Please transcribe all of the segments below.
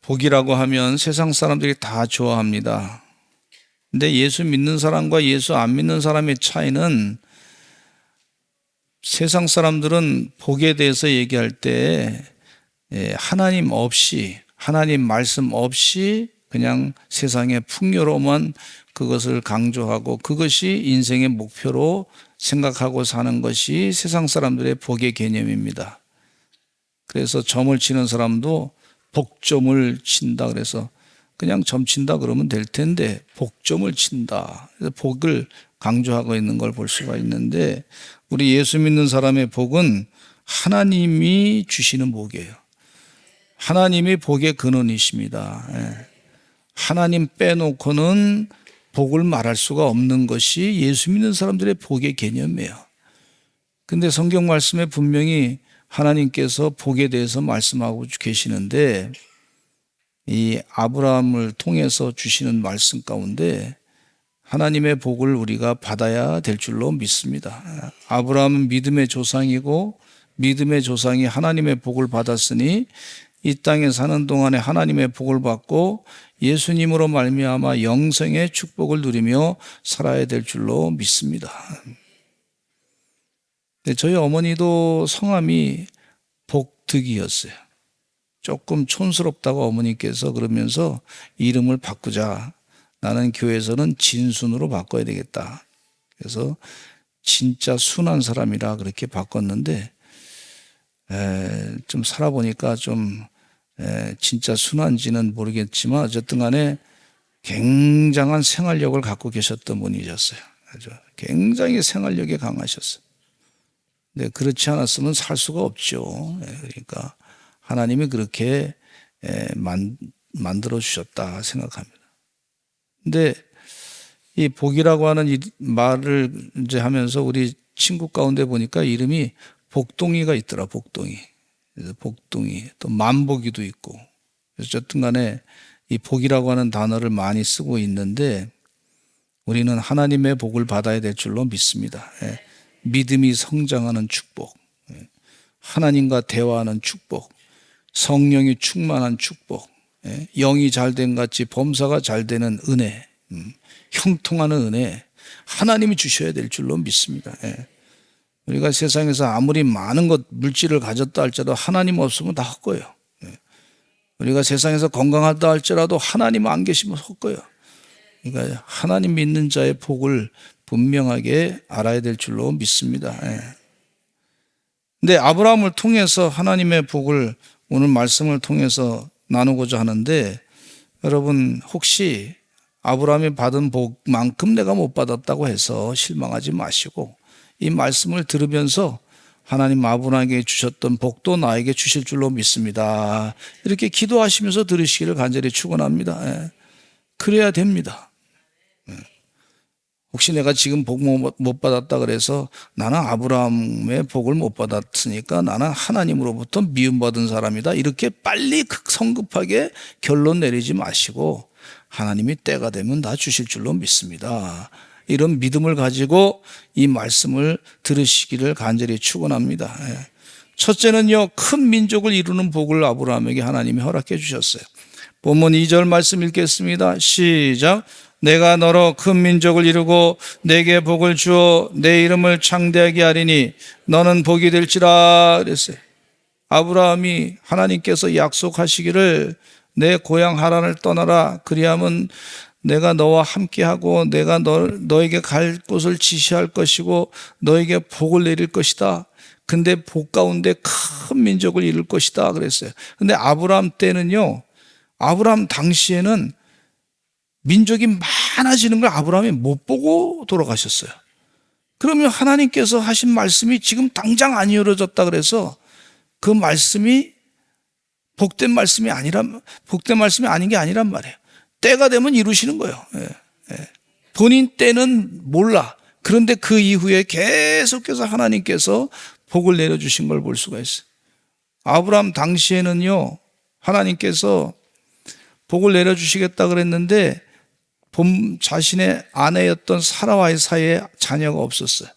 복이라고 하면 세상 사람들이 다 좋아합니다. 근데 예수 믿는 사람과 예수 안 믿는 사람의 차이는 세상 사람들은 복에 대해서 얘기할 때 하나님 없이, 하나님 말씀 없이 그냥 세상의 풍요로만 그것을 강조하고 그것이 인생의 목표로 생각하고 사는 것이 세상 사람들의 복의 개념입니다. 그래서 점을 치는 사람도 복점을 친다 그래서 그냥 점 친다 그러면 될 텐데 복점을 친다. 그래서 복을 강조하고 있는 걸 볼 수가 있는데 우리 예수 믿는 사람의 복은 하나님이 주시는 복이에요. 하나님이 복의 근원이십니다. 하나님 빼놓고는 복을 말할 수가 없는 것이 예수 믿는 사람들의 복의 개념이에요. 근데 성경 말씀에 분명히 하나님께서 복에 대해서 말씀하고 계시는데 이 아브라함을 통해서 주시는 말씀 가운데 하나님의 복을 우리가 받아야 될 줄로 믿습니다. 아브라함은 믿음의 조상이고 믿음의 조상이 하나님의 복을 받았으니 이 땅에 사는 동안에 하나님의 복을 받고 예수님으로 말미암아 영생의 축복을 누리며 살아야 될 줄로 믿습니다. 저희 어머니도 성함이 복득이었어요. 조금 촌스럽다고 어머니께서 그러면서 이름을 바꾸자. 나는 교회에서는 진순으로 바꿔야 되겠다. 그래서 진짜 순한 사람이라 그렇게 바꿨는데 좀 살아보니까 좀 진짜 순한지는 모르겠지만 어쨌든 간에 굉장한 생활력을 갖고 계셨던 분이셨어요. 아주 굉장히 생활력이 강하셨어요. 네, 그렇지 않았으면 살 수가 없죠. 그러니까 하나님이 그렇게 만들어 주셨다 생각합니다. 근데 이 복이라고 하는 이 말을 이제 하면서 우리 친구 가운데 보니까 이름이 복동이가 있더라, 복동이. 그래서 복동이, 또 만복이도 있고. 어쨌든 간에 이 복이라고 하는 단어를 많이 쓰고 있는데 우리는 하나님의 복을 받아야 될 줄로 믿습니다. 믿음이 성장하는 축복, 하나님과 대화하는 축복, 성령이 충만한 축복, 영이 잘된 같이 범사가 잘 되는 은혜, 형통하는 은혜, 하나님이 주셔야 될 줄로 믿습니다. 우리가 세상에서 아무리 많은 것, 물질을 가졌다 할지라도 하나님 없으면 다 헛거예요. 우리가 세상에서 건강하다 할지라도 하나님 안 계시면 헛거예요. 그러니까 하나님 믿는 자의 복을 분명하게 알아야 될 줄로 믿습니다. 근데 아브라함을 통해서 하나님의 복을 오늘 말씀을 통해서 나누고자 하는데 여러분 혹시 아브라함이 받은 복만큼 내가 못 받았다고 해서 실망하지 마시고 이 말씀을 들으면서 하나님 아브라함에게 주셨던 복도 나에게 주실 줄로 믿습니다. 이렇게 기도하시면서 들으시기를 간절히 축원합니다. 그래야 됩니다. 혹시 내가 지금 복 못 받았다 그래서 나는 아브라함의 복을 못 받았으니까 나는 하나님으로부터 미움받은 사람이다. 이렇게 빨리 성급하게 결론 내리지 마시고 하나님이 때가 되면 다 주실 줄로 믿습니다. 이런 믿음을 가지고 이 말씀을 들으시기를 간절히 축원합니다. 첫째는요, 큰 민족을 이루는 복을 아브라함에게 하나님이 허락해 주셨어요. 본문 2절 말씀 읽겠습니다. 시작. 내가 너로 큰 민족을 이루고 내게 복을 주어 내 이름을 창대하게 하리니 너는 복이 될지라 그랬어요. 아브라함이 하나님께서 약속하시기를 내 고향 하란을 떠나라 그리하면 내가 너와 함께하고 내가 너에게 갈 곳을 지시할 것이고 너에게 복을 내릴 것이다. 근데 복 가운데 큰 민족을 이룰 것이다 그랬어요. 근데 아브라함 때는요, 아브라함 당시에는 민족이 많아지는 걸 아브라함이 못 보고 돌아가셨어요. 그러면 하나님께서 하신 말씀이 지금 당장 안 이루어졌다 그래서 그 말씀이 복된 말씀이 아닌 게 아니란 말이에요. 때가 되면 이루시는 거예요. 본인 때는 몰라. 그런데 그 이후에 계속해서 하나님께서 복을 내려주신 걸 볼 수가 있어요. 아브라함 당시에는요, 하나님께서 복을 내려주시겠다 그랬는데 자신의 아내였던 사라와의 사이에 자녀가 없었어요.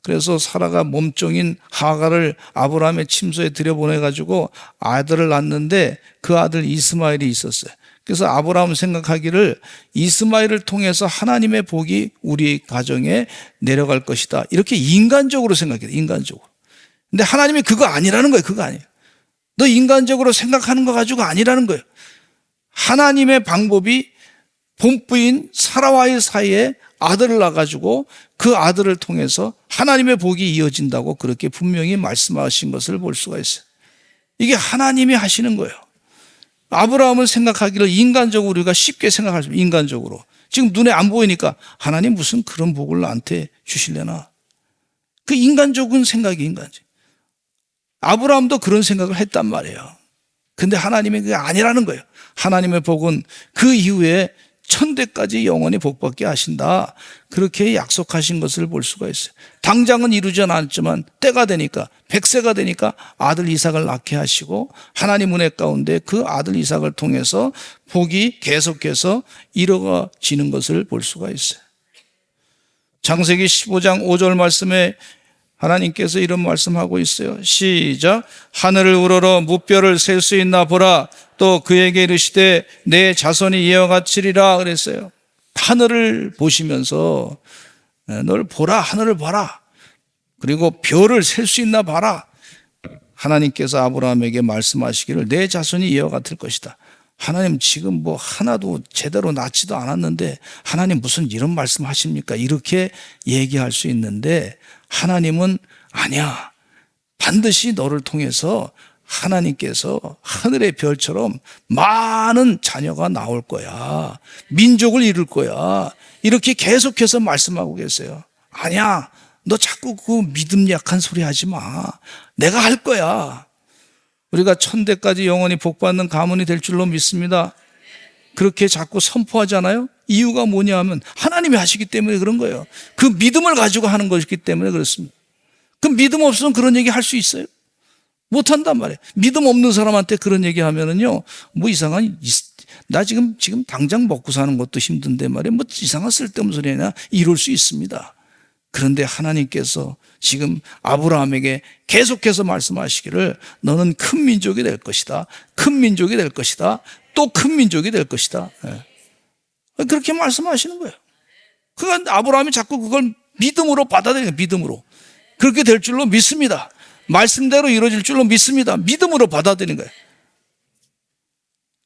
그래서 사라가 몸종인 하갈을 아브라함의 침소에 들여보내가지고 아들을 낳는데 그 아들 이스마엘이 있었어요. 그래서 아브라함 생각하기를 이스마엘을 통해서 하나님의 복이 우리 가정에 내려갈 것이다. 이렇게 인간적으로 생각해요. 인간적으로. 근데 하나님이 그거 아니라는 거예요. 그거 아니에요. 너 인간적으로 생각하는 거 가지고 아니라는 거예요. 하나님의 방법이 본부인 사라와의 사이에 아들을 낳아가지고 그 아들을 통해서 하나님의 복이 이어진다고 그렇게 분명히 말씀하신 것을 볼 수가 있어요. 이게 하나님이 하시는 거예요. 아브라함은 생각하기를 인간적으로 우리가 쉽게 생각할 수 있어요. 인간적으로. 지금 눈에 안 보이니까 하나님 무슨 그런 복을 나한테 주실래나. 그 인간적인 생각이 인간적. 아브라함도 그런 생각을 했단 말이에요. 근데 하나님이 그게 아니라는 거예요. 하나님의 복은 그 이후에 천대까지 영원히 복받게 하신다. 그렇게 약속하신 것을 볼 수가 있어요. 당장은 이루지 않았지만 때가 되니까 100세가 되니까 아들 이삭을 낳게 하시고 하나님 은혜 가운데 그 아들 이삭을 통해서 복이 계속해서 이루어지는 것을 볼 수가 있어요. 창세기 15장 5절 말씀에 하나님께서 이런 말씀하고 있어요. 시작. 하늘을 우러러 무뼈를 셀 수 있나 보라. 또 그에게 이르시되 내 자손이 이와 같으리라 그랬어요. 하늘을 보시면서 널 보라, 하늘을 봐라. 그리고 별을 셀 수 있나 봐라. 하나님께서 아브라함에게 말씀하시기를 내 자손이 이와 같을 것이다. 하나님 지금 뭐 하나도 제대로 낳지도 않았는데 하나님 무슨 이런 말씀 하십니까? 이렇게 얘기할 수 있는데 하나님은 아니야. 반드시 너를 통해서 하나님께서 하늘의 별처럼 많은 자녀가 나올 거야. 민족을 이룰 거야. 이렇게 계속해서 말씀하고 계세요. 아니야. 너 자꾸 그 믿음 약한 소리 하지 마. 내가 할 거야. 우리가 천대까지 영원히 복받는 가문이 될 줄로 믿습니다. 그렇게 자꾸 선포하잖아요. 이유가 뭐냐 하면 하나님이 하시기 때문에 그런 거예요. 그 믿음을 가지고 하는 것이기 때문에 그렇습니다. 그 믿음 없으면 그런 얘기 할 수 있어요? 못한단 말이에요. 믿음 없는 사람한테 그런 얘기 하면은요, 뭐 이상한, 나 지금 당장 먹고 사는 것도 힘든데 말이에요. 뭐 이상한 쓸데없는 소리 하냐? 이럴 수 있습니다. 그런데 하나님께서 지금 아브라함에게 계속해서 말씀하시기를 너는 큰 민족이 될 것이다. 큰 민족이 될 것이다. 또 큰 민족이 될 것이다. 그렇게 말씀하시는 거예요. 그러니까 아브라함이 자꾸 그걸 믿음으로 받아들이는 거예요. 믿음으로. 그렇게 될 줄로 믿습니다. 말씀대로 이루어질 줄로 믿습니다. 믿음으로 받아들이는 거예요.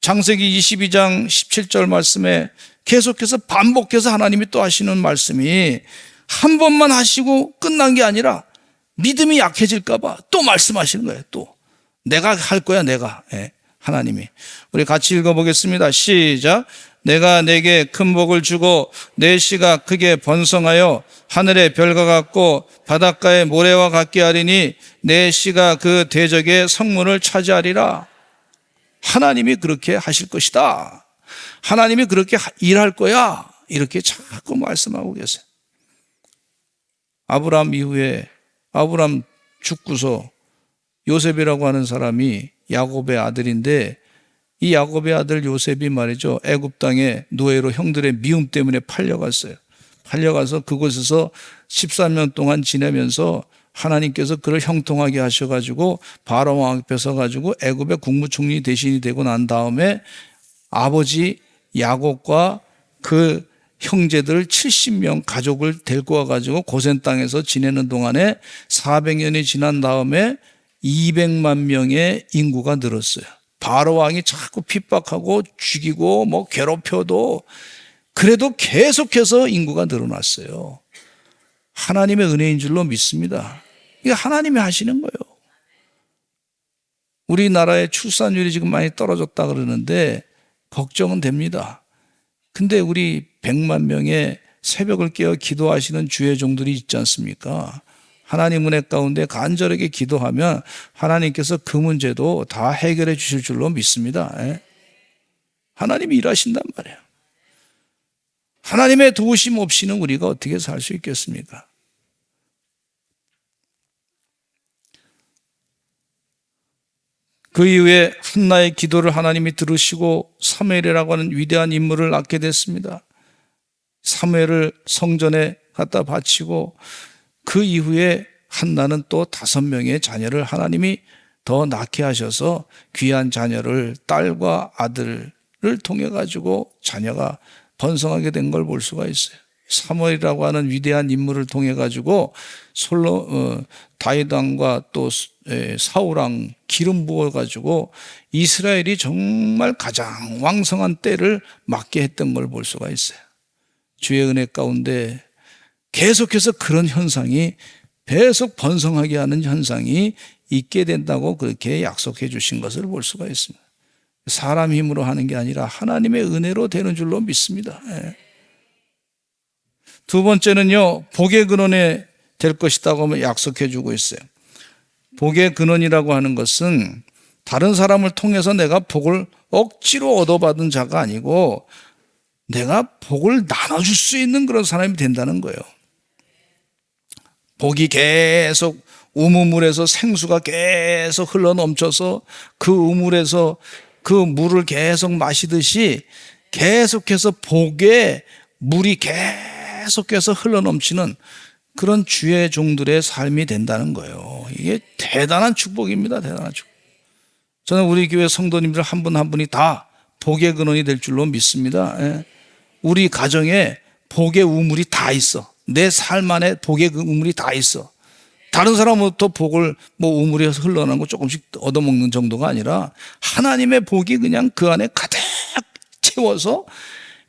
창세기 22장 17절 말씀에 계속해서 반복해서 하나님이 또 하시는 말씀이 한 번만 하시고 끝난 게 아니라 믿음이 약해질까 봐 또 말씀하시는 거예요. 또 내가 할 거야. 내가. 하나님이. 우리 같이 읽어보겠습니다. 시작. 내가 내게 큰 복을 주고 내 씨가 크게 번성하여 하늘의 별과 같고 바닷가의 모래와 같게 하리니 내 씨가 그 대적의 성문을 차지하리라. 하나님이 그렇게 하실 것이다. 하나님이 그렇게 일할 거야. 이렇게 자꾸 말씀하고 계세요. 아브라함 이후에 아브라함 죽고서 요셉이라고 하는 사람이 야곱의 아들인데 이 야곱의 아들 요셉이 말이죠. 애굽 땅에 노예로 형들의 미움 때문에 팔려갔어요. 팔려가서 그곳에서 13년 동안 지내면서 하나님께서 그를 형통하게 하셔가지고 바로 왕 앞에 서가지고 애굽의 국무총리 대신이 되고 난 다음에 아버지 야곱과 그 형제들 70명 가족을 데리고 와가지고 고센 땅에서 지내는 동안에 400년이 지난 다음에 200만 명의 인구가 늘었어요. 바로 왕이 자꾸 핍박하고 죽이고 뭐 괴롭혀도 그래도 계속해서 인구가 늘어났어요. 하나님의 은혜인 줄로 믿습니다. 이게 하나님이 하시는 거예요. 우리나라의 출산율이 지금 많이 떨어졌다 그러는데 걱정은 됩니다. 근데 우리 100만 명의 새벽을 깨어 기도하시는 주의 종들이 있지 않습니까? 하나님 은혜 가운데 간절하게 기도하면 하나님께서 그 문제도 다 해결해 주실 줄로 믿습니다. 하나님이 일하신단 말이에요. 하나님의 도우심 없이는 우리가 어떻게 살 수 있겠습니까? 그 이후에 한나의 기도를 하나님이 들으시고 사무엘이라고 하는 위대한 인물을 낳게 됐습니다. 사무엘을 성전에 갖다 바치고 그 이후에 한나는 또 5명의 자녀를 하나님이 더 낳게 하셔서 귀한 자녀를 딸과 아들을 통해 가지고 자녀가 번성하게 된 걸 볼 수가 있어요. 사무엘이라고 하는 위대한 인물을 통해 가지고 다윗 왕과 또 사울 왕 기름 부어 가지고 이스라엘이 정말 가장 왕성한 때를 맞게 했던 걸 볼 수가 있어요. 주의 은혜 가운데 계속해서 그런 현상이 계속 번성하게 하는 현상이 있게 된다고 그렇게 약속해 주신 것을 볼 수가 있습니다. 사람 힘으로 하는 게 아니라 하나님의 은혜로 되는 줄로 믿습니다. 두 번째는요, 복의 근원이 될 것이라고 약속해 주고 있어요. 복의 근원이라고 하는 것은 다른 사람을 통해서 내가 복을 억지로 얻어받은 자가 아니고 내가 복을 나눠줄 수 있는 그런 사람이 된다는 거예요. 복이 계속 우물에서 생수가 계속 흘러 넘쳐서 그 우물에서 그 물을 계속 마시듯이 계속해서 복의 물이 계속해서 흘러 넘치는 그런 주의 종들의 삶이 된다는 거예요. 이게 대단한 축복입니다. 대단한 축복. 저는 우리 교회 성도님들 한 분 한 분이 다 복의 근원이 될 줄로 믿습니다. 우리 가정에 복의 우물이 다 있어. 내 삶 안에 복의 우물이 다 있어. 다른 사람부터 복을 우물에서 흘러나는 거 조금씩 얻어먹는 정도가 아니라 하나님의 복이 그냥 그 안에 가득 채워서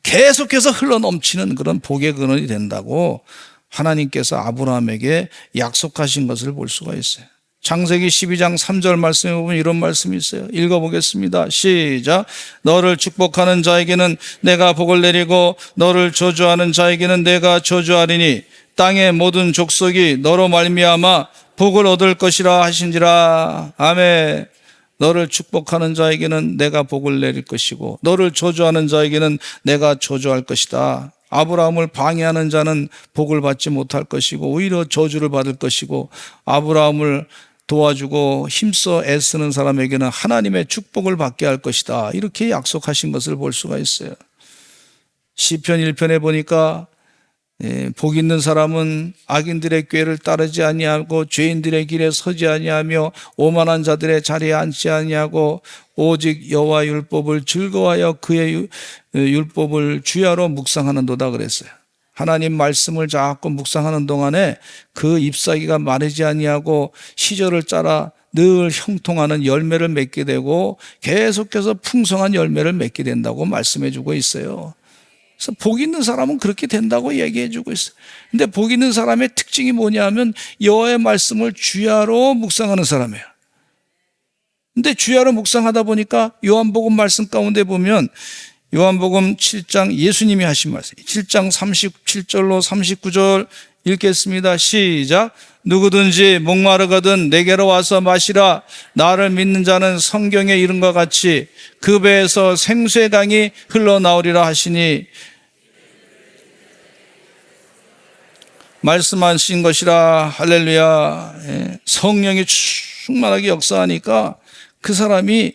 계속해서 흘러넘치는 그런 복의 근원이 된다고 하나님께서 아브라함에게 약속하신 것을 볼 수가 있어요. 창세기 12장 3절 말씀에 보면 이런 말씀이 있어요. 읽어보겠습니다. 시작. 너를 축복하는 자에게는 내가 복을 내리고 너를 저주하는 자에게는 내가 저주하리니 땅의 모든 족속이 너로 말미암아 복을 얻을 것이라 하신지라. 아멘. 너를 축복하는 자에게는 내가 복을 내릴 것이고 너를 저주하는 자에게는 내가 저주할 것이다. 아브라함을 방해하는 자는 복을 받지 못할 것이고 오히려 저주를 받을 것이고 아브라함을 도와주고 힘써 애쓰는 사람에게는 하나님의 축복을 받게 할 것이다. 이렇게 약속하신 것을 볼 수가 있어요. 시편 1편에 보니까 복 있는 사람은 악인들의 꾀를 따르지 아니하고 죄인들의 길에 서지 아니하며 오만한 자들의 자리에 앉지 아니하고 오직 여호와 율법을 즐거워하여 그의 율법을 주야로 묵상하는도다 그랬어요. 하나님 말씀을 자꾸 묵상하는 동안에 그 잎사귀가 마르지 아니하고 시절을 따라 늘 형통하는 열매를 맺게 되고 계속해서 풍성한 열매를 맺게 된다고 말씀해 주고 있어요. 그래서 복 있는 사람은 그렇게 된다고 얘기해 주고 있어요. 근데 복 있는 사람의 특징이 뭐냐면 여호와의 말씀을 주야로 묵상하는 사람이에요. 근데 주야로 묵상하다 보니까 요한복음 말씀 가운데 보면 요한복음 7장 예수님이 하신 말씀 7장 37절로 39절 읽겠습니다. 시작. 누구든지 목마르거든 내게로 와서 마시라. 나를 믿는 자는 성경에 이른 것 같이 그 배에서 생수의 강이 흘러나오리라 하시니 말씀하신 것이라. 할렐루야. 성령이 충만하게 역사하니까 그 사람이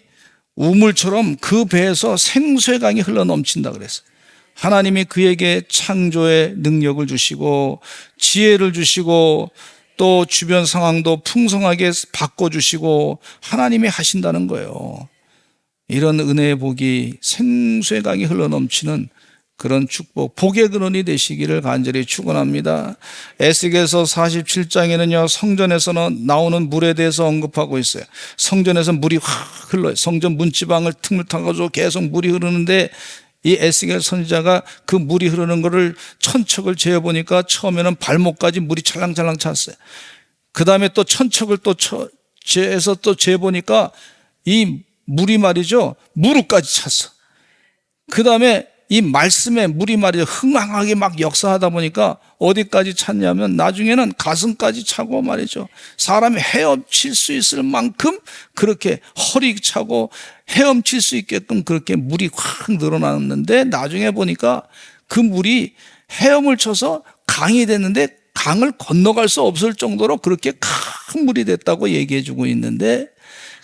우물처럼 그 배에서 생수의 강이 흘러넘친다 그랬어요. 하나님이 그에게 창조의 능력을 주시고 지혜를 주시고 또 주변 상황도 풍성하게 바꿔주시고 하나님이 하신다는 거예요. 이런 은혜의 복이 생수의 강이 흘러넘치는 그런 축복, 복의 근원이 되시기를 간절히 축원합니다. 에스겔서 47장에는요 성전에서는 나오는 물에 대해서 언급하고 있어요. 성전에서 물이 확 흘러요. 성전 문지방을 틈을 타가지고 계속 물이 흐르는데 이 에스겔 선지자가 그 물이 흐르는 거를 천척을 재어보니까 처음에는 발목까지 물이 찰랑찰랑 찼어요. 그 다음에 또 천척을 또 재서 또 재보니까 이 물이 말이죠 무릎까지 찼어. 그 다음에 이 말씀에 물이 말이죠 흥황하게 막 역사하다 보니까 어디까지 찼냐면 나중에는 가슴까지 차고 말이죠 사람이 헤엄칠 수 있을 만큼 그렇게 허리 차고 헤엄칠 수 있게끔 그렇게 물이 확 늘어났는데 나중에 보니까 그 물이 헤엄을 쳐서 강이 됐는데 강을 건너갈 수 없을 정도로 그렇게 큰 물이 됐다고 얘기해 주고 있는데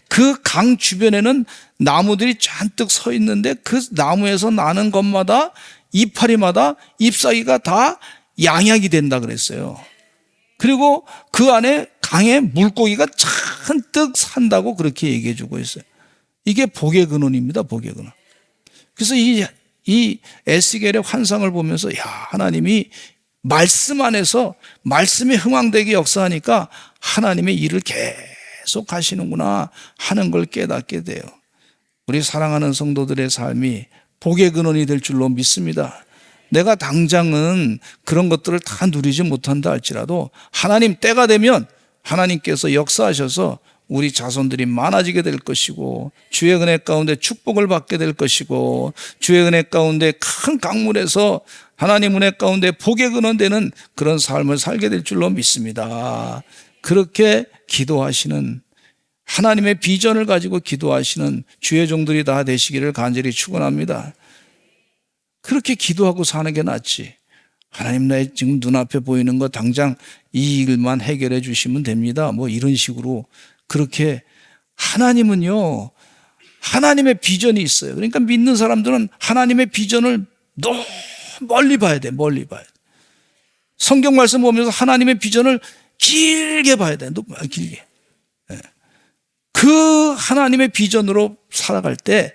그 강 주변에는 나무들이 잔뜩 서 있는데 그 나무에서 나는 것마다 이파리마다 잎사귀가 다 양약이 된다 그랬어요. 그리고 그 안에 강에 물고기가 잔뜩 산다고 그렇게 얘기해 주고 있어요. 이게 복의 근원입니다. 복의 근원. 그래서 이 에스겔의 환상을 보면서 야, 하나님이 말씀 안에서 말씀에 흥황되게 역사하니까 하나님의 일을 계속 하시는구나 하는 걸 깨닫게 돼요. 우리 사랑하는 성도들의 삶이 복의 근원이 될 줄로 믿습니다. 내가 당장은 그런 것들을 다 누리지 못한다 할지라도 하나님 때가 되면 하나님께서 역사하셔서 우리 자손들이 많아지게 될 것이고 주의 은혜 가운데 축복을 받게 될 것이고 주의 은혜 가운데 큰 강물에서 하나님 은혜 가운데 복의 근원 되는 그런 삶을 살게 될 줄로 믿습니다. 그렇게 기도하시는 하나님의 비전을 가지고 기도하시는 주의 종들이 다 되시기를 간절히 축원합니다. 그렇게 기도하고 사는 게 낫지. 하나님 나의 지금 눈앞에 보이는 거 당장 이 일만 해결해 주시면 됩니다. 뭐 이런 식으로 그렇게 하나님은요. 하나님의 비전이 있어요. 그러니까 믿는 사람들은 하나님의 비전을 너무 멀리 봐야 돼. 멀리 봐야 돼. 성경 말씀 보면서 하나님의 비전을 길게 봐야 돼. 너무 길게. 그 하나님의 비전으로 살아갈 때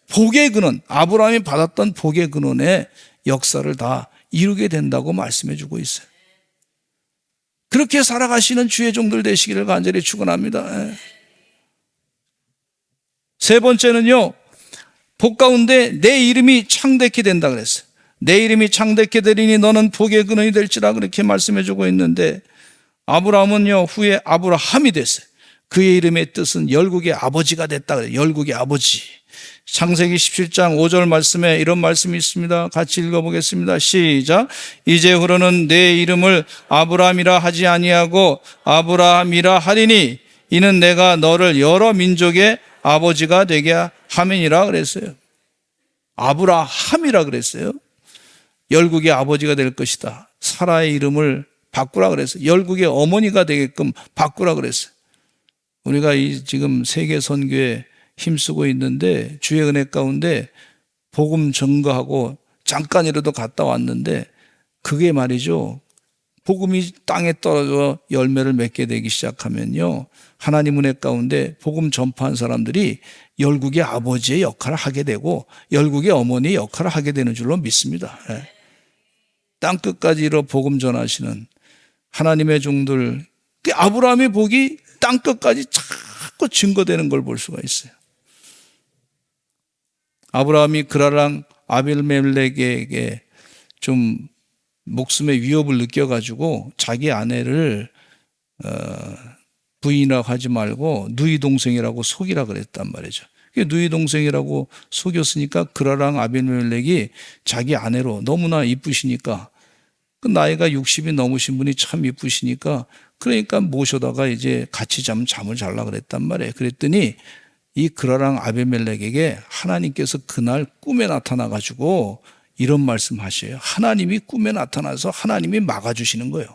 복의 근원, 아브라함이 받았던 복의 근원의 역사를 다 이루게 된다고 말씀해 주고 있어요. 그렇게 살아가시는 주의 종들 되시기를 간절히 축원합니다. 세 번째는요, 복 가운데 내 이름이 창대케 된다 그랬어요. 내 이름이 창대케 되리니 너는 복의 근원이 될지라 그렇게 말씀해 주고 있는데 아브라함은요, 후에 아브라함이 됐어요. 그의 이름의 뜻은 열국의 아버지가 됐다 그래요. 열국의 아버지. 창세기 17장 5절 말씀에 이런 말씀이 있습니다. 같이 읽어보겠습니다. 시작. 이제후로는 내 이름을 아브라함이라 하지 아니하고 아브라함이라 하리니 이는 내가 너를 여러 민족의 아버지가 되게 함이니라 그랬어요. 아브라함이라 그랬어요. 열국의 아버지가 될 것이다. 사라의 이름을 바꾸라 그랬어요. 열국의 어머니가 되게끔 바꾸라 그랬어요. 우리가 지금 세계 선교에 힘쓰고 있는데 주의 은혜 가운데 복음 전거하고 잠깐이라도 갔다 왔는데 그게 말이죠. 복음이 땅에 떨어져 열매를 맺게 되기 시작하면요. 하나님 은혜 가운데 복음 전파한 사람들이 열국의 아버지의 역할을 하게 되고 열국의 어머니의 역할을 하게 되는 줄로 믿습니다. 땅끝까지 이뤄 복음 전하시는 하나님의 종들, 아브라함의 복이 땅끝까지 자꾸 증거되는 걸 볼 수가 있어요. 아브라함이 그라랑 아빌멜렉에게 좀 목숨의 위협을 느껴가지고 자기 아내를 부인이라고 하지 말고 누이 동생이라고 속이라 그랬단 말이죠. 누이 동생이라고 속였으니까 그라랑 아빌멜렉이 자기 아내로 너무나 이쁘시니까 그 나이가 60이 넘으신 분이 참 이쁘시니까 그러니까 모셔다가 이제 같이 잠을 잘라 그랬단 말이에요. 그랬더니 이 그라랑 아비멜렉에게 하나님께서 그날 꿈에 나타나 가지고 이런 말씀하셔요. 하나님이 꿈에 나타나서 하나님이 막아주시는 거예요.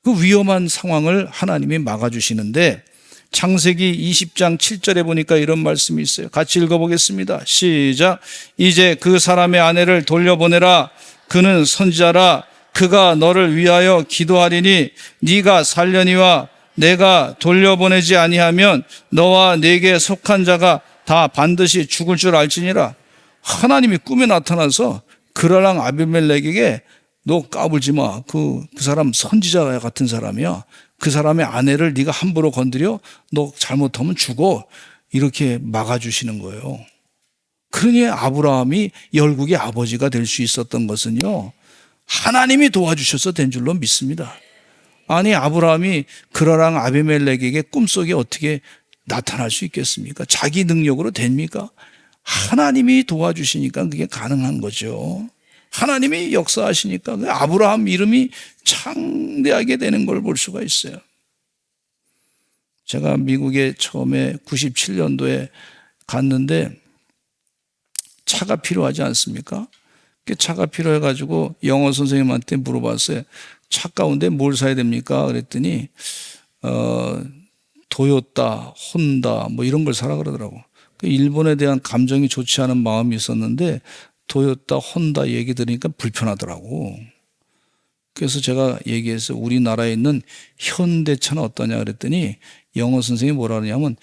그 위험한 상황을 하나님이 막아주시는데 창세기 20장 7절에 보니까 이런 말씀이 있어요. 같이 읽어보겠습니다. 시작. 이제 그 사람의 아내를 돌려보내라. 그는 선지자라. 그가 너를 위하여 기도하리니 네가 살려니와 내가 돌려보내지 아니하면 너와 내게 속한 자가 다 반드시 죽을 줄 알지니라. 하나님이 꿈에 나타나서 그라랑 아비멜렉에게 너 까불지 마. 그 사람 선지자 같은 사람이야. 그 사람의 아내를 네가 함부로 건드려 너 잘못하면 죽어. 이렇게 막아주시는 거예요. 그러니 아브라함이 열국의 아버지가 될 수 있었던 것은요, 하나님이 도와주셔서 된 줄로 믿습니다. 아니 아브라함이 그라랑 아비멜렉에게 꿈속에 어떻게 나타날 수 있겠습니까? 자기 능력으로 됩니까? 하나님이 도와주시니까 그게 가능한 거죠. 하나님이 역사하시니까 아브라함 이름이 창대하게 되는 걸 볼 수가 있어요. 제가 미국에 처음에 97년도에 갔는데 차가 필요하지 않습니까? 차가 필요해가지고 영어 선생님한테 물어봤어요. 차 가운데 뭘 사야 됩니까? 그랬더니 도요타, 혼다 뭐 이런 걸 사라 그러더라고. 일본에 대한 감정이 좋지 않은 마음이 있었는데 도요타, 혼다 얘기 들으니까 불편하더라고. 그래서 제가 얘기해서 우리나라에 있는 현대차는 어떠냐 그랬더니 영어 선생님이 뭐라 그러냐면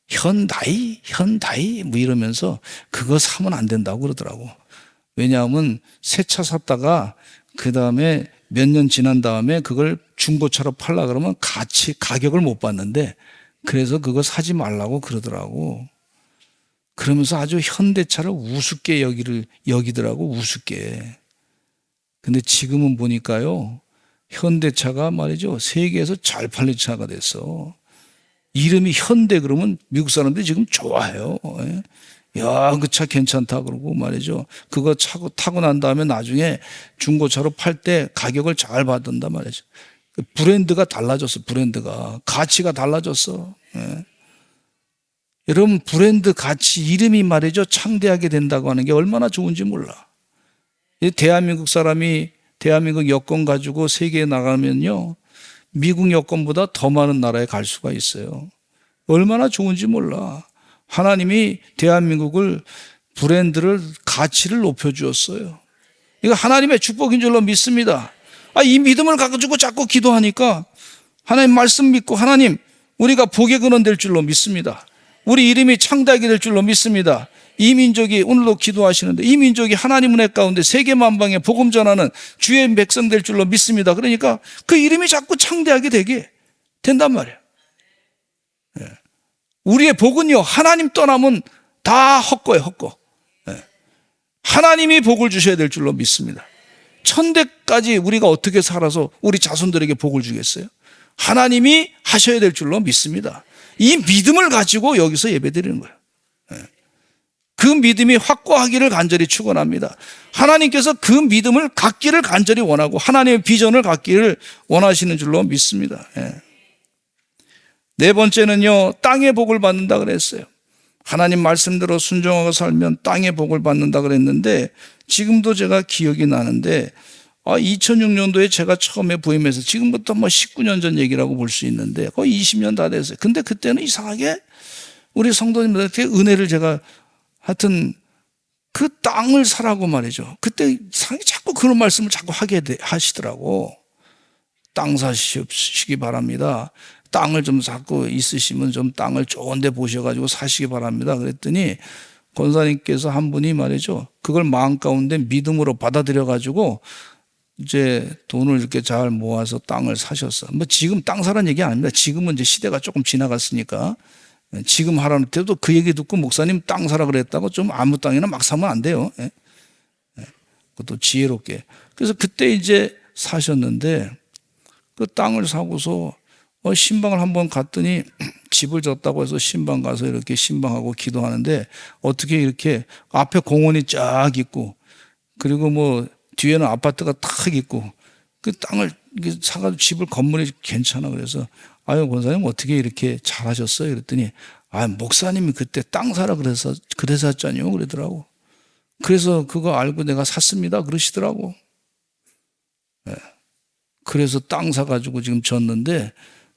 현다이 뭐 이러면서 그거 사면 안 된다고 그러더라고. 왜냐하면 새 차 샀다가 그 다음에 몇 년 지난 다음에 그걸 중고차로 팔라 그러면 가격을 못 받는데 그래서 그거 사지 말라고 그러더라고. 그러면서 아주 현대차를 우습게 여기더라고, 우습게. 근데 지금은 보니까요, 현대차가 말이죠, 세계에서 잘 팔린 차가 됐어. 이름이 현대 그러면 미국 사람들이 지금 좋아해요. 야, 그 차 괜찮다 그러고 말이죠. 그거 타고 난 다음에 나중에 중고차로 팔 때 가격을 잘 받는다 말이죠. 브랜드가 달라졌어, 브랜드가. 가치가 달라졌어. 여러분, 브랜드 가치, 이름이 말이죠, 창대하게 된다고 하는 게 얼마나 좋은지 몰라. 대한민국 사람이 대한민국 여권 가지고 세계에 나가면요, 미국 여권보다 더 많은 나라에 갈 수가 있어요. 얼마나 좋은지 몰라. 하나님이 대한민국을, 브랜드를, 가치를 높여주었어요. 이거 하나님의 축복인 줄로 믿습니다. 이 믿음을 가지고 자꾸 기도하니까 하나님 말씀 믿고 하나님, 우리가 복의 근원 될 줄로 믿습니다. 우리 이름이 창대하게 될 줄로 믿습니다. 이 민족이, 오늘도 기도하시는데 이 민족이 하나님 은혜 가운데 세계 만방에 복음 전하는 주의 백성 될 줄로 믿습니다. 그러니까 그 이름이 자꾸 창대하게 되게 된단 말이에요. 우리의 복은요, 하나님 떠나면 다 헛거예요, 헛거. 하나님이 복을 주셔야 될 줄로 믿습니다. 천대까지 우리가 어떻게 살아서 우리 자손들에게 복을 주겠어요? 하나님이 하셔야 될 줄로 믿습니다. 이 믿음을 가지고 여기서 예배드리는 거예요. 그 믿음이 확고하기를 간절히 축원합니다. 하나님께서 그 믿음을 갖기를 간절히 원하고 하나님의 비전을 갖기를 원하시는 줄로 믿습니다. 네 번째는요, 땅의 복을 받는다 그랬어요. 하나님 말씀대로 순종하고 살면 땅의 복을 받는다 그랬는데, 지금도 제가 기억이 나는데 2006년도에 제가 처음에 부임해서 지금부터 19년 전 얘기라고 볼 수 있는데 거의 20년 다 됐어요. 근데 그때는 이상하게 우리 성도님들한테 은혜를 제가 하여튼 그 땅을 사라고 말이죠. 그때 자꾸 그런 말씀을 자꾸 하시더라고. 땅 사시기 바랍니다. 땅을 좀 자꾸 있으시면 좀 땅을 좋은 데 보셔가지고 사시기 바랍니다. 그랬더니 권사님께서 한 분이 말이죠, 그걸 마음 가운데 믿음으로 받아들여가지고 이제 돈을 이렇게 잘 모아서 땅을 사셨어. 지금 땅 사라는 얘기 아닙니다. 지금은 이제 시대가 조금 지나갔으니까 지금 하라는 때도 그 얘기 듣고 목사님 땅 사라 그랬다고 좀 아무 땅이나 막 사면 안 돼요. 그것도 지혜롭게. 그래서 그때 이제 사셨는데 그 땅을 사고서 신방을 한번 갔더니 집을 졌다고 해서 신방 가서 이렇게 신방하고 기도하는데 어떻게 이렇게 앞에 공원이 쫙 있고 그리고 뒤에는 아파트가 탁 있고 그 땅을 사가지고 집을 건물이 괜찮아. 그래서 권사님 어떻게 이렇게 잘하셨어요? 그랬더니 목사님이 그때 땅 사라 그래서 샀잖아요 그러더라고. 그래서 그거 알고 내가 샀습니다 그러시더라고. 그래서 땅 사가지고 지금 졌는데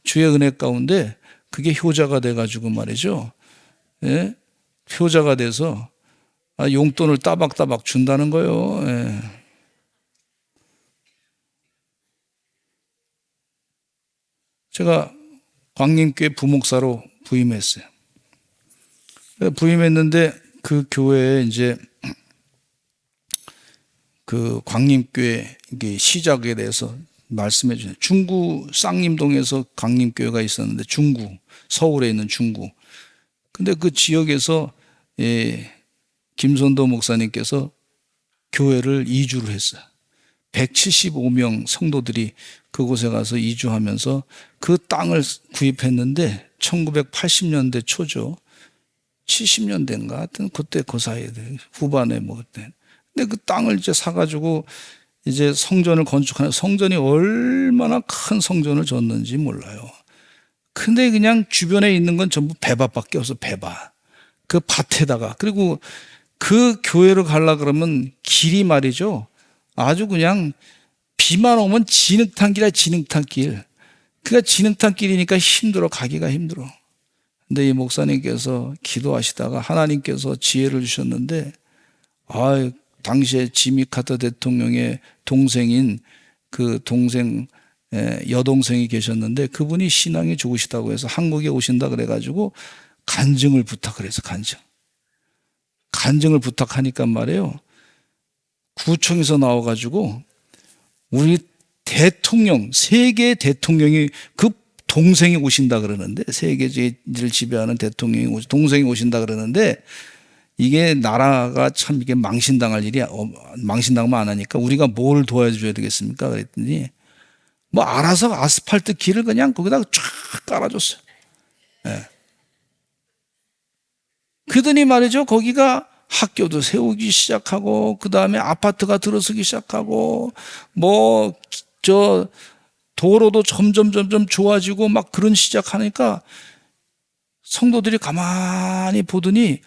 주의 은혜 가운데 그게 효자가 돼가지고 말이죠. 효자가 돼서 용돈을 따박따박 준다는 거예요. 제가 광림교회 부목사로 부임했어요. 부임했는데 그 교회에 이제 그 광림교회 시작에 대해서 말씀해 주세요. 중구 쌍림동에서 광림교회가 있었는데 중구, 서울에 있는 중구. 근데 그 지역에서 김선도 목사님께서 교회를 이주를 했어요. 175명 성도들이 그곳에 가서 이주하면서 그 땅을 구입했는데 1980년대 초죠. 70년대인가 하여튼 그때 그 사이에 후반에 그때. 근데 그 땅을 이제 사가지고 이제 성전을 건축하는, 성전이 얼마나 큰 성전을 졌는지 몰라요. 근데 그냥 주변에 있는 건 전부 배밭밖에 없어, 배밭. 그 밭에다가. 그리고 그 교회를 가려고 그러면 길이 말이죠. 아주 그냥 비만 오면 진흙탕길이야, 진흙탕길. 그러니까 진흙탕길이니까 힘들어, 가기가 힘들어. 근데 이 목사님께서 기도하시다가 하나님께서 지혜를 주셨는데, 당시에 지미 카터 대통령의 동생인 그 동생, 여동생이 계셨는데 그분이 신앙이 좋으시다고 해서 한국에 오신다 그래가지고 간증을 부탁을 해서 간증을 부탁하니까 말이에요. 구청에서 나와가지고 우리 대통령, 세계 대통령이 그 동생이 오신다 그러는데, 세계를 지배하는 대통령이 동생이 오신다 그러는데, 이게 나라가 참 이게 망신당할 일이, 망신당만 안 하니까 우리가 뭘 도와줘야 되겠습니까? 그랬더니 뭐 알아서 아스팔트 길을 그냥 거기다가 쫙 깔아줬어요. 예. 그러더니 말이죠, 거기가 학교도 세우기 시작하고, 그 다음에 아파트가 들어서기 시작하고, 도로도 점점 좋아지고 막 그런 시작하니까 성도들이 가만히 보더니,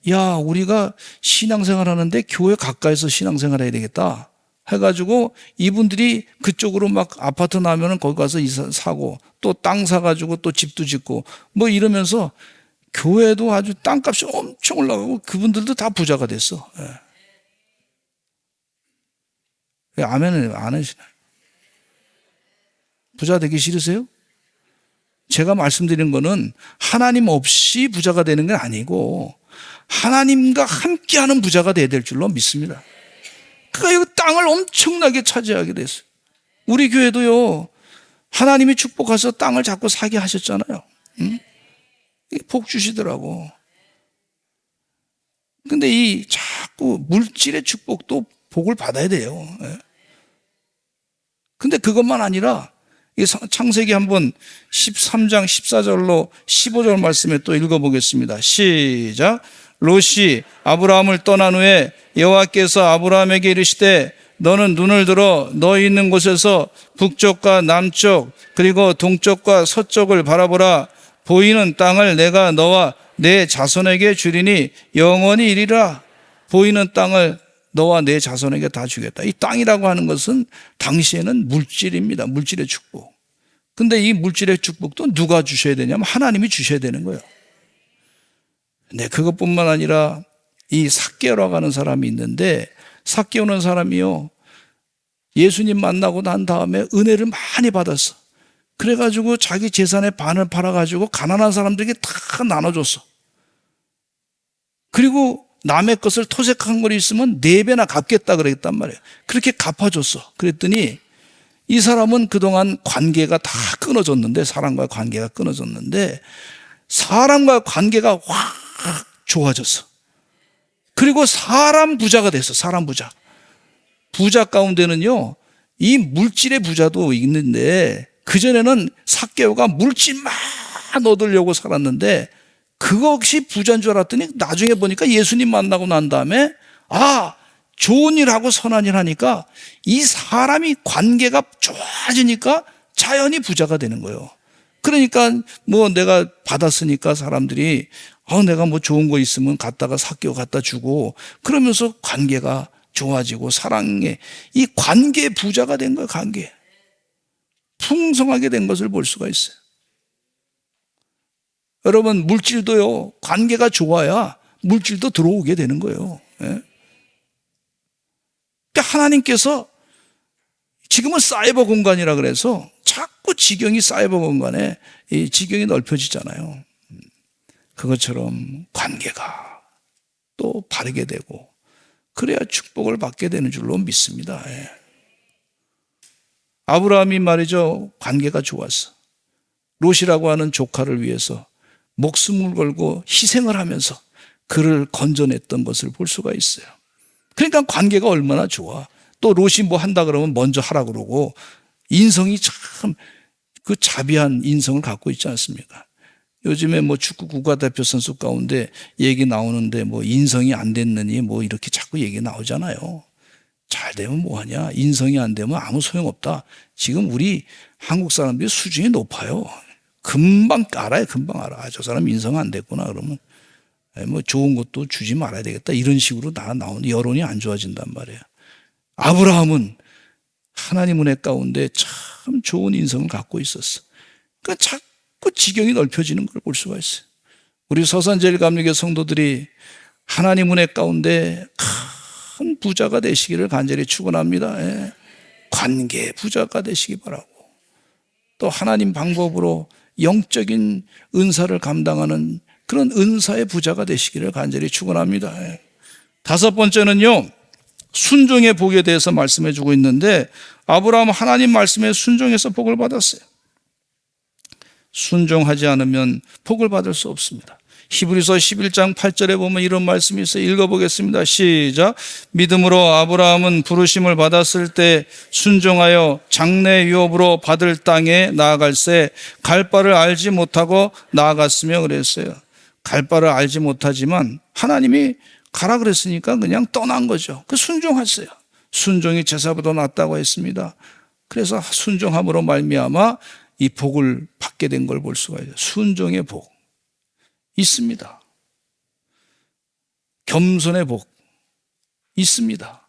야, 우리가 신앙생활 하는데 교회 가까이서 신앙생활 해야 되겠다 해가지고 이분들이 그쪽으로 막 아파트 나면은 거기 가서 사고, 또 땅 사가지고 또 집도 짓고 뭐 이러면서 교회도 아주 땅값이 엄청 올라가고 그분들도 다 부자가 됐어. 예. 아멘을 안 하시나요? 부자 되기 싫으세요? 제가 말씀드린 거는 하나님 없이 부자가 되는 건 아니고 하나님과 함께하는 부자가 돼야 될 줄로 믿습니다. 그러니까 이 땅을 엄청나게 차지하게 됐어요. 우리 교회도요, 하나님이 축복하셔서 땅을 자꾸 사게 하셨잖아요. 응? 복 주시더라고. 근데 이 자꾸 물질의 축복도 복을 받아야 돼요. 근데 그것만 아니라 창세기 한번 13장 14절로 15절 말씀에 또 읽어보겠습니다. 시작. 롯이 아브라함을 떠난 후에 여호와께서 아브라함에게 이르시되 너는 눈을 들어 너 있는 곳에서 북쪽과 남쪽 그리고 동쪽과 서쪽을 바라보라. 보이는 땅을 내가 너와 내 자손에게 주리니 영원히 이리라. 보이는 땅을 너와 내 자손에게 다 주겠다. 이 땅이라고 하는 것은 당시에는 물질입니다. 물질의 축복. 근데 이 물질의 축복도 누가 주셔야 되냐면 하나님이 주셔야 되는 거예요. 네, 그것뿐만 아니라 이 삭개오라고 하는 사람이 있는데, 삭개오는 사람이요, 예수님 만나고 난 다음에 은혜를 많이 받았어. 그래가지고 자기 재산의 반을 팔아가지고 가난한 사람들에게 다 나눠줬어. 그리고 남의 것을 토색한 거 있으면 4배나 갚겠다 그랬단 말이에요. 그렇게 갚아줬어. 그랬더니 이 사람은 그동안 관계가 다 끊어졌는데, 사람과의 관계가 끊어졌는데 사람과의 관계가 확 좋아졌어. 그리고 사람 부자가 됐어. 사람 부자. 부자 가운데는요, 이 물질의 부자도 있는데, 그전에는 삭개오가 물질만 얻으려고 살았는데 그것이 부자인 줄 알았더니 나중에 보니까 예수님 만나고 난 다음에 좋은 일하고 선한 일 하니까 이 사람이 관계가 좋아지니까 자연히 부자가 되는 거예요. 그러니까 뭐 내가 받았으니까 사람들이 내가 뭐 좋은 거 있으면 갖다가 삭개오 갖다 주고 그러면서 관계가 좋아지고 사랑의 이 관계 부자가 된 거예요. 관계 풍성하게 된 것을 볼 수가 있어요. 여러분, 물질도요, 관계가 좋아야 물질도 들어오게 되는 거예요. 그러니까 하나님께서 지금은 사이버 공간이라 그래서 자꾸 지경이 사이버 공간에 이 지경이 넓혀지잖아요. 그것처럼 관계가 또 바르게 되고 그래야 축복을 받게 되는 줄로 믿습니다. 아브라함이 말이죠, 관계가 좋았어. 롯이라고 하는 조카를 위해서 목숨을 걸고 희생을 하면서 그를 건져냈던 것을 볼 수가 있어요. 그러니까 관계가 얼마나 좋아. 또 롯이 뭐 한다 그러면 먼저 하라 그러고 인성이 참 그 자비한 인성을 갖고 있지 않습니까? 요즘에 뭐 축구 국가대표 선수 가운데 얘기 나오는데 뭐 인성이 안 됐느니 뭐 이렇게 자꾸 얘기 나오잖아요. 잘 되면 뭐하냐? 인성이 안 되면 아무 소용없다. 지금 우리 한국 사람들이 수준이 높아요. 금방 알아요. 금방 알아. 저 사람 인성 안 됐구나. 그러면 뭐 좋은 것도 주지 말아야 되겠다. 이런 식으로 다 나오는 여론이 안 좋아진단 말이에요. 아브라함은 하나님 은혜 가운데 참 좋은 인성을 갖고 있었어. 그러니까 자꾸 지경이 넓혀지는 걸 볼 수가 있어요. 우리 서산제일감리교 성도들이 하나님 은혜 가운데 큰 부자가 되시기를 간절히 축원합니다. 관계 부자가 되시기 바라고, 또 하나님 방법으로 영적인 은사를 감당하는 그런 은사의 부자가 되시기를 간절히 축원합니다. 다섯 번째는요, 순종의 복에 대해서 말씀해 주고 있는데, 아브라함은 하나님 말씀에 순종해서 복을 받았어요. 순종하지 않으면 복을 받을 수 없습니다. 히브리서 11장 8절에 보면 이런 말씀이 있어요. 읽어보겠습니다. 시작. 믿음으로 아브라함은 부르심을 받았을 때 순종하여 장래 유업으로 받을 땅에 나아갈새 갈 바를 알지 못하고 나아갔으며 그랬어요. 갈 바를 알지 못하지만 하나님이 가라 그랬으니까 그냥 떠난 거죠. 그 순종했어요. 순종이 제사보다 낫다고 했습니다. 그래서 순종함으로 말미암아 이 복을 받게 된 걸 볼 수가 있어요. 순종의 복 있습니다. 겸손의 복 있습니다.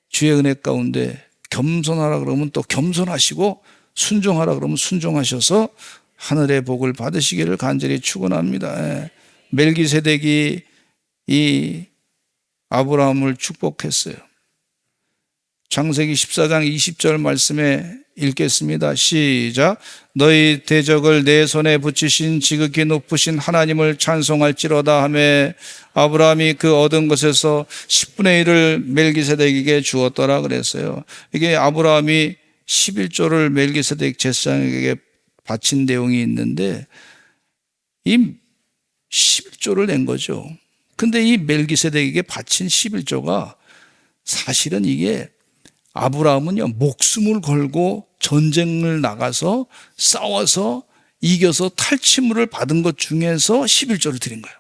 주의 은혜 가운데 겸손하라 그러면 또 겸손하시고, 순종하라 그러면 순종하셔서 하늘의 복을 받으시기를 간절히 축원합니다. 멜기세덱이 이 아브라함을 축복했어요. 창세기 14장 20절 말씀에 읽겠습니다. 시작. 너희 대적을 내 손에 붙이신 지극히 높으신 하나님을 찬송할지로다 하며 아브라함이 그 얻은 것에서 10분의 1을 멜기세덱에게 주었더라 그랬어요. 이게 아브라함이 11조를 멜기세덱 제사장에게 바친 내용이 있는데 이 11조를 낸 거죠. 근데 이 멜기세덱에게 바친 11조가 사실은 이게 아브라함은요, 목숨을 걸고 전쟁을 나가서 싸워서 이겨서 탈취물을 받은 것 중에서 11조를 드린 거예요.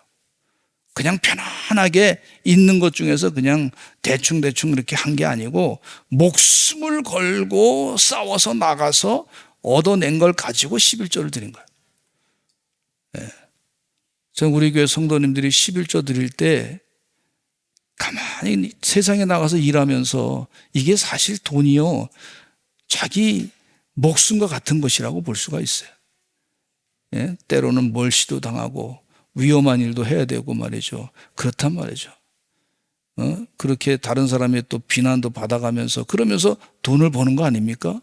그냥 편안하게 있는 것 중에서 그냥 대충 이렇게 한 게 아니고 목숨을 걸고 싸워서 나가서 얻어낸 걸 가지고 11조를 드린 거예요. 네. 전 우리 교회 성도님들이 11조 드릴 때 가만히 세상에 나가서 일하면서 이게 사실 돈이요, 자기 목숨과 같은 것이라고 볼 수가 있어요. 예? 때로는 멀시도 당하고 위험한 일도 해야 되고 말이죠. 그렇단 말이죠. 그렇게 다른 사람의 또 비난도 받아가면서 그러면서 돈을 버는 거 아닙니까?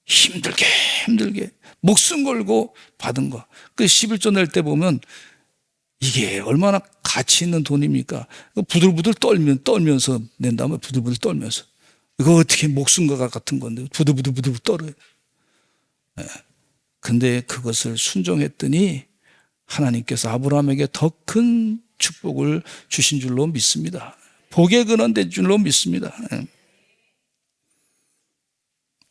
힘들게 목숨 걸고 받은 거. 그 11조 낼 때 보면 이게 얼마나 가치 있는 돈입니까? 부들부들 떨면서 낸다면 부들부들 떨면서. 이거 어떻게 목숨과 같은 건데 부들부들 떨어요. 근데 그것을 순종했더니 하나님께서 아브라함에게 더 큰 축복을 주신 줄로 믿습니다. 복의 근원 된 줄로 믿습니다.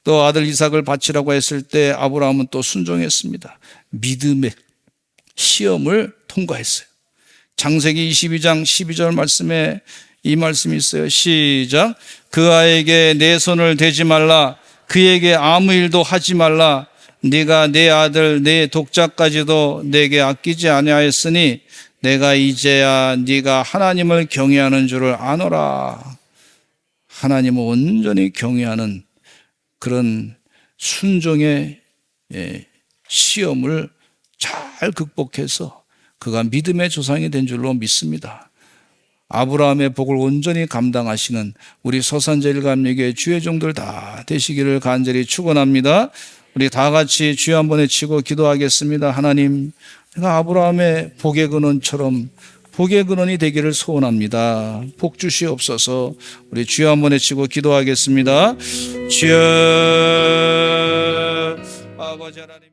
또 아들 이삭을 바치라고 했을 때 아브라함은 또 순종했습니다. 믿음의 시험을 통과했어요. 창세기 22장 12절 말씀에 이 말씀이 있어요. 시작. 그 아이에게 내 손을 대지 말라. 그에게 아무 일도 하지 말라. 네가 내 아들 내 독자까지도 내게 아끼지 아니하였으니 내가 이제야 네가 하나님을 경외하는 줄을 아노라. 하나님을 온전히 경외하는 그런 순종의 시험을 잘 극복해서 그가 믿음의 조상이 된 줄로 믿습니다. 아브라함의 복을 온전히 감당하시는 우리 서산제일감리교회 주의 종들 다 되시기를 간절히 축원합니다. 우리 다 같이 주여 한번 외치고 기도하겠습니다. 하나님, 내가 아브라함의 복의 근원처럼 복의 근원이 되기를 소원합니다. 복 주시옵소서. 우리 주여 한번 외치고 기도하겠습니다. 주여 아버지 하나님.